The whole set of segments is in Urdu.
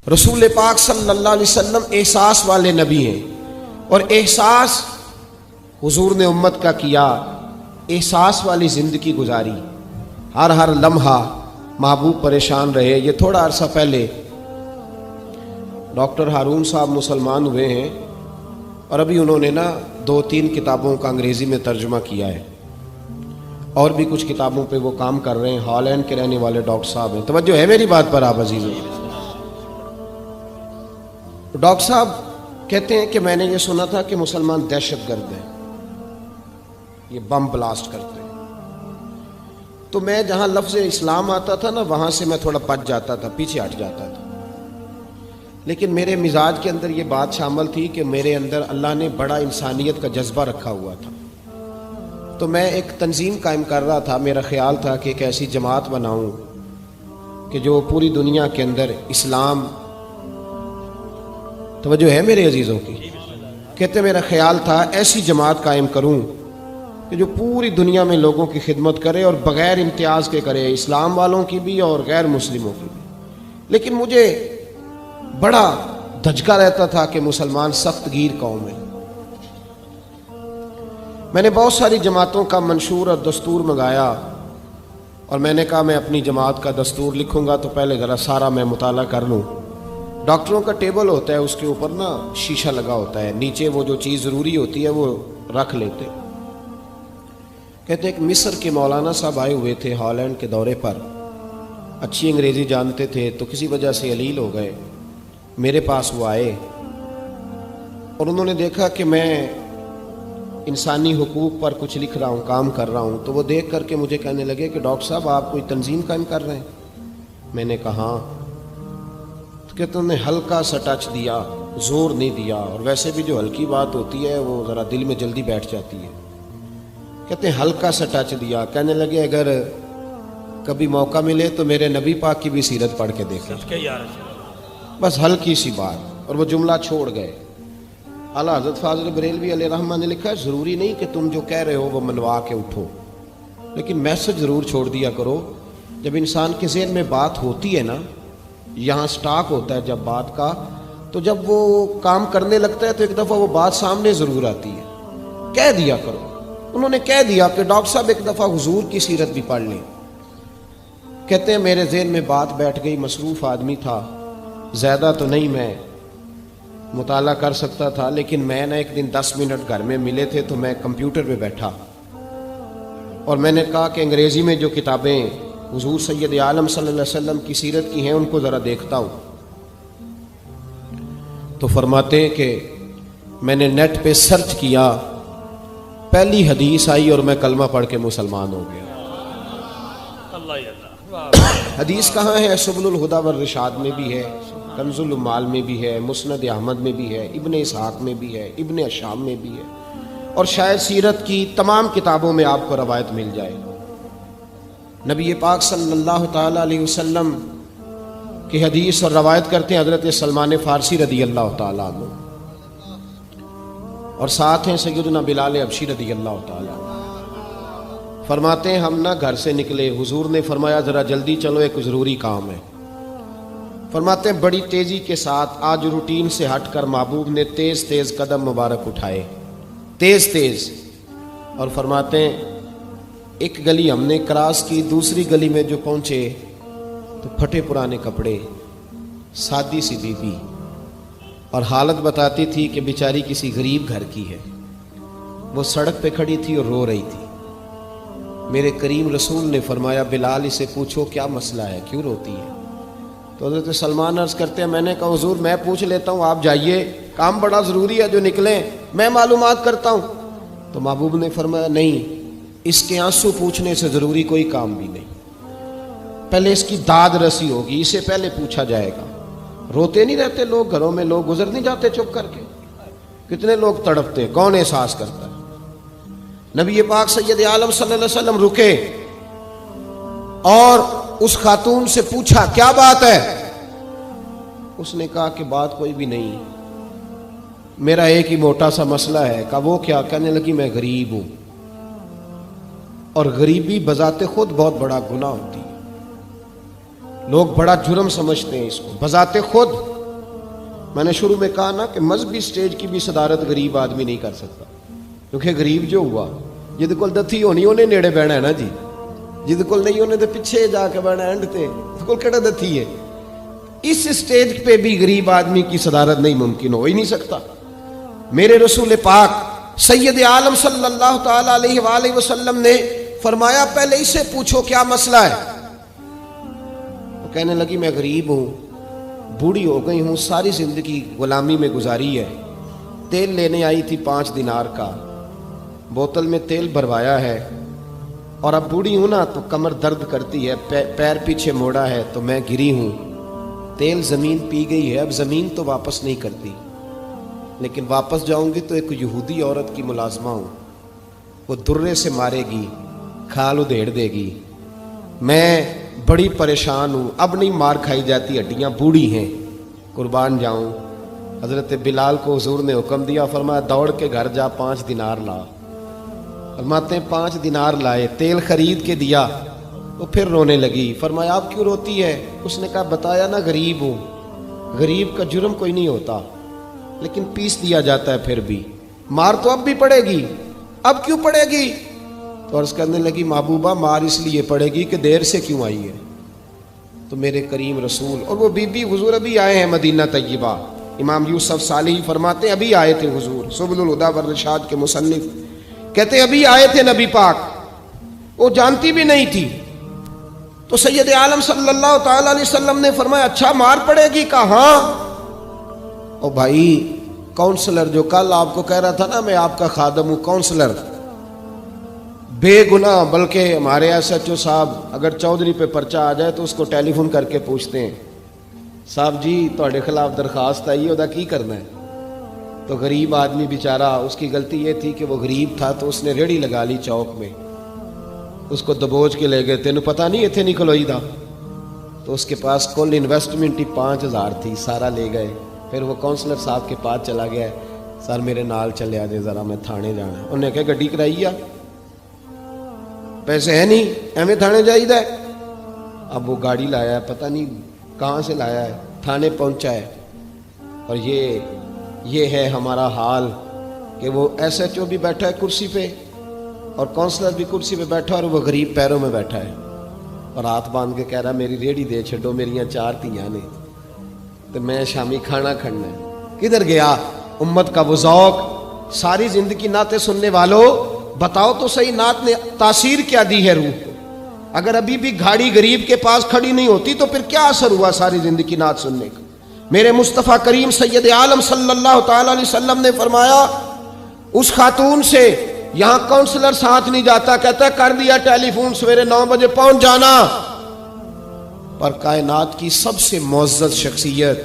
رسول پاک صلی اللہ علیہ وسلم احساس والے نبی ہیں، اور احساس حضور نے امت کا کیا، احساس والی زندگی گزاری، ہر لمحہ محبوب پریشان رہے۔ یہ تھوڑا عرصہ پہلے ڈاکٹر ہارون صاحب مسلمان ہوئے ہیں، اور ابھی انہوں نے 2-3 کتابوں کا انگریزی میں ترجمہ کیا ہے، اور بھی کچھ کتابوں پہ وہ کام کر رہے ہیں۔ ہالینڈ کے رہنے والے ڈاکٹر صاحب ہیں۔ توجہ ہے میری بات پر آپ عزیزوں؟ ڈاکٹر صاحب کہتے ہیں کہ میں نے یہ سنا تھا کہ مسلمان دہشت گرد ہیں، یہ بم بلاسٹ کرتے ہیں۔ تو میں جہاں لفظ اسلام آتا تھا وہاں سے میں تھوڑا بچ جاتا تھا، پیچھے ہٹ جاتا تھا، لیکن میرے مزاج کے اندر یہ بات شامل تھی کہ میرے اندر اللہ نے بڑا انسانیت کا جذبہ رکھا ہوا تھا۔ تو میں ایک تنظیم قائم کر رہا تھا، میرا خیال تھا کہ ایک ایسی جماعت بناؤں کہ جو پوری دنیا کے اندر اسلام، توجہ ہے میرے عزیزوں کی؟ کہتے میرا خیال تھا ایسی جماعت قائم کروں کہ جو پوری دنیا میں لوگوں کی خدمت کرے، اور بغیر امتیاز کے کرے، اسلام والوں کی بھی اور غیر مسلموں کی بھی۔ لیکن مجھے بڑا دھچکا رہتا تھا کہ مسلمان سخت گیر قوم ہے۔ میں نے بہت ساری جماعتوں کا منشور اور دستور منگایا، اور میں نے کہا میں اپنی جماعت کا دستور لکھوں گا تو پہلے ذرا سارا میں مطالعہ کر لوں۔ ڈاکٹروں کا ٹیبل ہوتا ہے، اس کے اوپر شیشہ لگا ہوتا ہے، نیچے وہ جو چیز ضروری ہوتی ہے وہ رکھ لیتے۔ کہتے ہیں کہ مصر کے مولانا صاحب آئے ہوئے تھے ہالینڈ کے دورے پر، اچھی انگریزی جانتے تھے، تو کسی وجہ سے علیل ہو گئے۔ میرے پاس وہ آئے اور انہوں نے دیکھا کہ میں انسانی حقوق پر کچھ لکھ رہا ہوں، کام کر رہا ہوں، تو وہ دیکھ کر کے مجھے کہنے لگے کہ ڈاکٹر صاحب آپ کوئی تنظیم قائم کر رہے ہیں؟ میں نے کہا ہاں۔ تو کہتے انہوں نے ہلکا سا ٹچ دیا، زور نہیں دیا، اور ویسے بھی جو ہلکی بات ہوتی ہے وہ ذرا دل میں جلدی بیٹھ جاتی ہے۔ کہتے ہیں ہلکا سا ٹچ دیا، کہنے لگے اگر کبھی موقع ملے تو میرے نبی پاک کی بھی سیرت پڑھ کے دیکھیں، بس ہلکی سی بات، اور وہ جملہ چھوڑ گئے۔ اعلیٰ حضرت فاضل بریلوی علیہ رحمہ نے لکھا ہے ضروری نہیں کہ تم جو کہہ رہے ہو وہ منوا کے اٹھو، لیکن میسج ضرور چھوڑ دیا کرو۔ جب انسان کے ذہن میں بات ہوتی ہے یہاں سٹاک ہوتا ہے جب بات کا، تو جب وہ کام کرنے لگتا ہے تو ایک دفعہ وہ بات سامنے ضرور آتی ہے۔ کہہ دیا کرو۔ انہوں نے کہہ دیا کہ ڈاکٹر صاحب ایک دفعہ حضور کی سیرت بھی پڑھ لیں۔ کہتے ہیں میرے ذہن میں بات بیٹھ گئی، مصروف آدمی تھا، زیادہ تو نہیں میں مطالعہ کر سکتا تھا، لیکن میں ایک دن 10 منٹ گھر میں ملے تھے تو میں کمپیوٹر پہ بیٹھا، اور میں نے کہا کہ انگریزی میں جو کتابیں حضور سید عالم صلی اللہ علیہ وسلم کی سیرت کی ہیں ان کو ذرا دیکھتا ہوں۔ تو فرماتے ہیں کہ میں نے نیٹ پہ سرچ کیا، پہلی حدیث آئی اور میں کلمہ پڑھ کے مسلمان ہو گیا۔ حدیث کہاں ہے؟ سبل الہدی والرشاد میں بھی ہے، کنز العمال میں بھی ہے، مسند احمد میں بھی ہے، ابن اسحاق میں بھی ہے، ابن اشام میں بھی ہے، اور شاید سیرت کی تمام کتابوں میں آپ کو روایت مل جائے۔ نبی پاک صلی اللہ تعالی علیہ وسلم کی حدیث اور روایت کرتے ہیں حضرت سلمان فارسی رضی اللہ تعالیٰ عنہ، اور ساتھ ہیں سیدنا بلال حبشی رضی اللہ تعالیٰ عنہ۔ فرماتے ہیں ہم گھر سے نکلے، حضور نے فرمایا ذرا جلدی چلو ایک ضروری کام ہے۔ فرماتے ہیں بڑی تیزی کے ساتھ آج روٹین سے ہٹ کر محبوب نے تیز تیز قدم مبارک اٹھائے، تیز تیز، اور فرماتے ہیں ایک گلی ہم نے کراس کی، دوسری گلی میں جو پہنچے تو پھٹے پرانے کپڑے، سادی سی بی بی، اور حالت بتاتی تھی کہ بیچاری کسی غریب گھر کی ہے۔ وہ سڑک پہ کھڑی تھی اور رو رہی تھی۔ میرے کریم رسول نے فرمایا بلال اسے پوچھو کیا مسئلہ ہے، کیوں روتی ہے؟ تو حضرت سلمان عرض کرتے ہیں میں نے کہا حضور میں پوچھ لیتا ہوں، آپ جائیے، کام بڑا ضروری ہے جو نکلیں، میں معلومات کرتا ہوں۔ تو محبوب نے فرمایا نہیں، اس کے آنسو پوچھنے سے ضروری کوئی کام بھی نہیں، پہلے اس کی داد رسی ہوگی، اسے پہلے پوچھا جائے گا۔ روتے نہیں رہتے لوگ گھروں میں، لوگ گزر نہیں جاتے چپ کر کے؟ کتنے لوگ تڑپتے، کون احساس کرتا ہے؟ نبی پاک سید عالم صلی اللہ علیہ وسلم رکے اور اس خاتون سے پوچھا کیا بات ہے؟ اس نے کہا کہ بات کوئی بھی نہیں، میرا ایک ہی موٹا سا مسئلہ ہے۔ کہا وہ کیا؟ کہنے لگی میں غریب ہوں، اور غریبی بذات خود بہت بڑا گناہ ہوتی ہے، لوگ بڑا جرم سمجھتے ہیں اس کو، بذات خود میں نے شروع میں کہا نا کہ مذہبی سٹیج کی بھی صدارت غریب آدمی نہیں کر سکتا، کیونکہ غریب جو ہوا جہد کول دتھی ہونی انہیں نیڑے بہنا ہے نا جی، جہد کول نہیں انہیں تو پیچھے جا کے بہنا اینڈ تے کول کہڑا دتھی ہے۔ اس سٹیج پہ بھی غریب آدمی کی صدارت نہیں ممکن ہو ہی نہیں سکتا۔ میرے رسول پاک سید عالم صلی اللہ تعالی علیہ وآلہ وسلم نے فرمایا پہلے اسے پوچھو کیا مسئلہ ہے۔ وہ کہنے لگی میں غریب ہوں، بوڑھی ہو گئی ہوں، ساری زندگی غلامی میں گزاری ہے، تیل لینے آئی تھی 5 دینار کا، بوتل میں تیل بھروایا ہے، اور اب بوڑھی ہوں نا تو کمر درد کرتی ہے، پیر پیچھے موڑا ہے تو میں گری ہوں، تیل زمین پی گئی ہے، اب زمین تو واپس نہیں کرتی، لیکن واپس جاؤں گی تو ایک یہودی عورت کی ملازمہ ہوں، وہ درے سے مارے گی، کھال ادھیڑ دے گی، میں بڑی پریشان ہوں، اب نہیں مار کھائی جاتی، ہڈیاں بوڑھی ہیں، قربان جاؤں۔ حضرت بلال کو حضور نے حکم دیا، فرمایا دوڑ کے گھر جا 5 دینار لا۔ فرماتے ہیں 5 دینار لائے، تیل خرید کے دیا، وہ پھر رونے لگی۔ فرمایا آپ کیوں روتی ہے؟ اس نے کہا بتایا نا غریب ہوں، غریب کا جرم کوئی نہیں ہوتا، لیکن پیس دیا جاتا ہے، پھر بھی مار تو اب بھی پڑے گی، اب کیوں پڑے گی؟ تو عرض کرنے لگی محبوبہ مار اس لیے پڑے گی کہ دیر سے کیوں آئی ہے۔ تو میرے کریم رسول اور وہ بی بی حضور ابھی آئے ہیں مدینہ طیبہ، امام یوسف صالحی فرماتے ہیں ابھی آئے تھے حضور، سبل الہدی والرشاد کے مصنف کہتے ہیں ابھی آئے تھے نبی پاک، وہ جانتی بھی نہیں تھی۔ تو سید عالم صلی اللہ تعالی علیہ وسلم نے فرمایا اچھا مار پڑے گی؟ کہا ہاں۔ او بھائی کونسلر جو کل آپ کو کہہ رہا تھا نا میں آپ کا خادم ہوں، کونسلر بے گناہ، بلکہ ہمارے ایس ایچ او صاحب اگر چودھری پہ پرچہ آ جائے تو اس کو ٹیلی فون کر کے پوچھتے ہیں صاحب جی تہاڈے خلاف درخواست آئی ہے، ادا کی کرنا ہے؟ تو غریب آدمی بیچارہ، اس کی غلطی یہ تھی کہ وہ غریب تھا تو اس نے ریڑھی لگا لی چوک میں، اس کو دبوچ کے لے گئے، تینوں پتہ نہیں اتنے نہیں کھلوئی دا، تو اس کے پاس کل انویسٹمنٹ ہی 5000 تھی، سارا لے گئے۔ پھر وہ کونسلر صاحب کے پاس چلا گیا، سر میرے نال چلے آجے ذرا میں تھانے جانا ہے۔ انہوں نے کہا گڈی کرائی آ، پیسے ہے نہیں ایویں تھانے جائیے۔ اب وہ گاڑی لایا ہے، پتہ نہیں کہاں سے لایا ہے، تھانے پہنچا ہے، اور یہ ہے ہمارا حال کہ وہ ایس ایچ او بھی بیٹھا ہے کرسی پہ اور کونسلر بھی کرسی پہ بیٹھا اور وہ غریب پیروں میں بیٹھا ہے اور ہاتھ باندھ کے کہہ رہا میری ریڑھی دے چھڈو، میریاں 4 دھیاں نے تو میں شامی کھانا کھڑنا ہے۔ کدھر گیا امت کا وہ ذوق؟ ساری زندگی نعتیں سننے والوں بتاؤ تو صحیح نعت نے تاثیر کیا دی ہے روح کو؟ اگر ابھی بھی گھاڑی غریب کے پاس کھڑی نہیں ہوتی تو پھر کیا اثر ہوا ساری زندگی نعت سننے کا؟ میرے مصطفیٰ کریم سید عالم صلی اللہ تعالی علیہ وسلم نے فرمایا اس خاتون سے یہاں کونسلر ساتھ نہیں جاتا، کہتا ہے کر دیا ٹیلی فون، سویرے 9 بجے پہنچ جانا۔ پر کائنات کی سب سے معزز شخصیت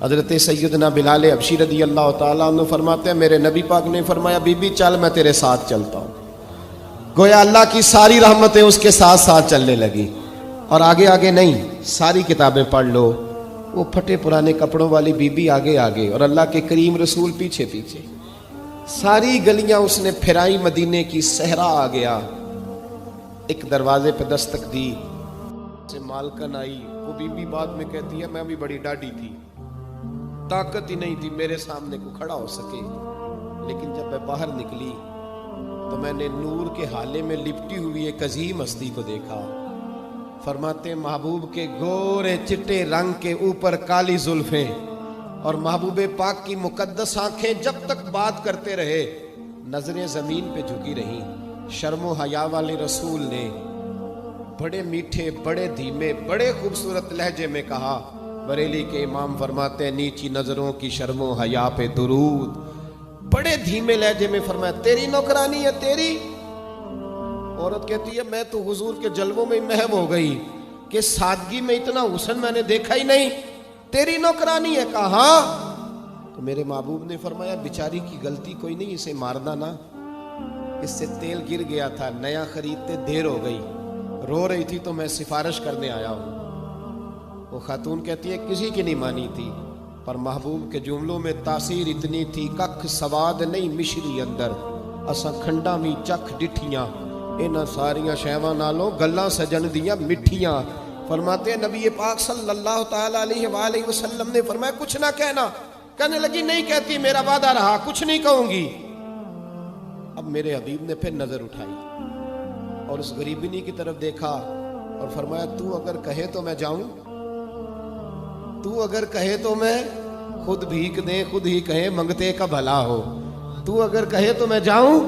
حضرت سیدنا بلال حبشی رضی اللہ تعالیٰ عنہ فرماتے ہیں میرے نبی پاک نے فرمایا بی بی چل میں تیرے ساتھ چلتا ہوں، گویا اللہ کی ساری رحمتیں اس کے ساتھ ساتھ چلنے لگی۔ اور آگے آگے نہیں، ساری کتابیں پڑھ لو، وہ پھٹے پرانے کپڑوں والی بی بی آگے آگے اور اللہ کے کریم رسول پیچھے پیچھے، ساری گلیاں اس نے پھرائی، مدینے کی صحرا آ گیا، ایک دروازے پہ دستک دی، سے مالکن آئی، وہ بی بی بعد میں کہتی ہے میں بھی بڑی ڈاڈی تھی، طاقت ہی نہیں تھی میرے سامنے کو کھڑا ہو سکے، لیکن جب میں باہر نکلی تو میں نے نور کے حالے میں لپٹی ہوئی ایک عظیم ہستی کو دیکھا۔ فرماتے محبوب کے گورے چٹے رنگ کے اوپر کالی زلفیں اور محبوب پاک کی مقدس آنکھیں جب تک بات کرتے رہے نظریں زمین پہ جھکی رہیں۔ شرم و حیا والے رسول نے بڑے میٹھے، بڑے دھیمے، بڑے خوبصورت لہجے میں کہا، بریلی کے امام فرماتے ہیں نیچی نظروں کی شرم و حیا پہ درود، بڑے دھیمے لہجے میں فرمایا تیری نوکرانی ہے تیری؟ عورت کہتی ہے میں تو حضور کے جلووں میں محو ہو گئی کہ سادگی میں اتنا حسن میں نے دیکھا ہی نہیں، تیری نوکرانی ہے؟ کہا ہاں۔ تو میرے محبوب نے فرمایا بیچاری کی غلطی کوئی نہیں، اسے مارنا نا، اس سے تیل گر گیا تھا، نیا خریدتے دیر ہو گئی، رو رہی تھی تو میں سفارش کرنے آیا ہوں۔ وہ خاتون کہتی ہے کسی کی نہیں مانی تھی، پر محبوب کے جملوں میں تاثیر اتنی تھی، ککھ سواد نہیں مشری اندر، اساں کھنڈا میں چکھ ڈٹھیاں، انہاں ساریاں شیواں نالوں گلاں سجن دیاں مٹھیاں۔ فرماتے ہیں نبی پاک صلی اللہ تعالی علیہ وآلہ وسلم نے فرمایا کچھ نہ کہنا. کہنے لگی نہیں کہتی، میرا وعدہ رہا، کچھ نہیں کہوں گی. اب میرے حبیب نے پھر نظر اٹھائی اور اس غریبنی کی طرف دیکھا اور فرمایا تو اگر کہے تو میں جاؤں، تو اگر کہے تو میں خود بھیک دیں، خود ہی کہے منگتے کا بھلا ہو، تو اگر کہے تو میں جاؤں.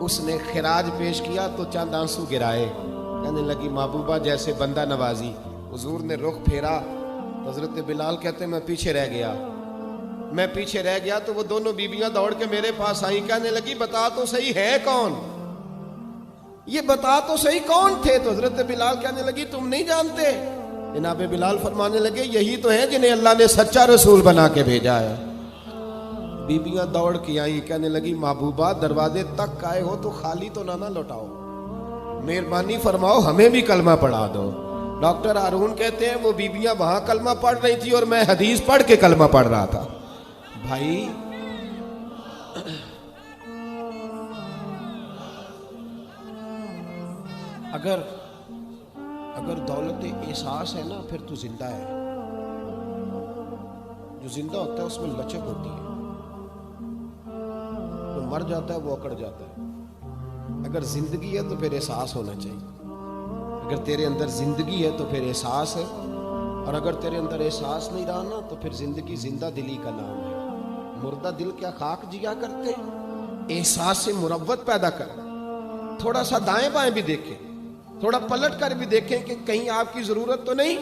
اس نے خراج پیش کیا تو چند آنسو گرائے. کہنے لگی محبوبہ جیسے بندہ نوازی. حضور نے رخ پھیرا. حضرت بلال کہتے میں پیچھے رہ گیا. میں پیچھے رہ گیا تو وہ دونوں بیویاں دوڑ کے میرے پاس آئیں. کہنے لگی بتا تو صحیح ہے کون، یہ بتا تو صحیح کون تھے. تو حضرت بلال کہنے لگی تم نہیں جانتے. جناب بلال فرمانے لگے یہی تو ہیں جنہیں اللہ نے سچا رسول بنا کے بھیجا ہے. بیویاں دوڑ کے آئیں. کہنے لگی محبوبہ دروازے تک آئے ہو تو خالی تو نہ لوٹاؤ، مہربانی فرماؤ ہمیں بھی کلمہ پڑھا دو. ڈاکٹر ہارون کہتے ہیں وہ بیویاں وہاں کلمہ پڑھ رہی تھی اور میں حدیث پڑھ کے کلمہ پڑھ رہا تھا. بھائی اگر دولت احساس ہے نا پھر تو زندہ ہے. جو زندہ ہوتا ہے اس میں لچک ہوتی ہے، جو مر جاتا ہے وہ اکڑ جاتا ہے. اگر زندگی ہے تو پھر احساس ہونا چاہیے. اگر تیرے اندر زندگی ہے تو پھر احساس ہے، اور اگر تیرے اندر احساس نہیں رہا نا تو پھر زندگی زندہ دلی کا نام ہے. مردہ دل کیا خاک جیا کرتے، احساس سے مروت پیدا کر. تھوڑا سا دائیں بائیں بھی دیکھیں، تھوڑا پلٹ کر بھی دیکھیں کہ کہیں آپ کی ضرورت تو نہیں.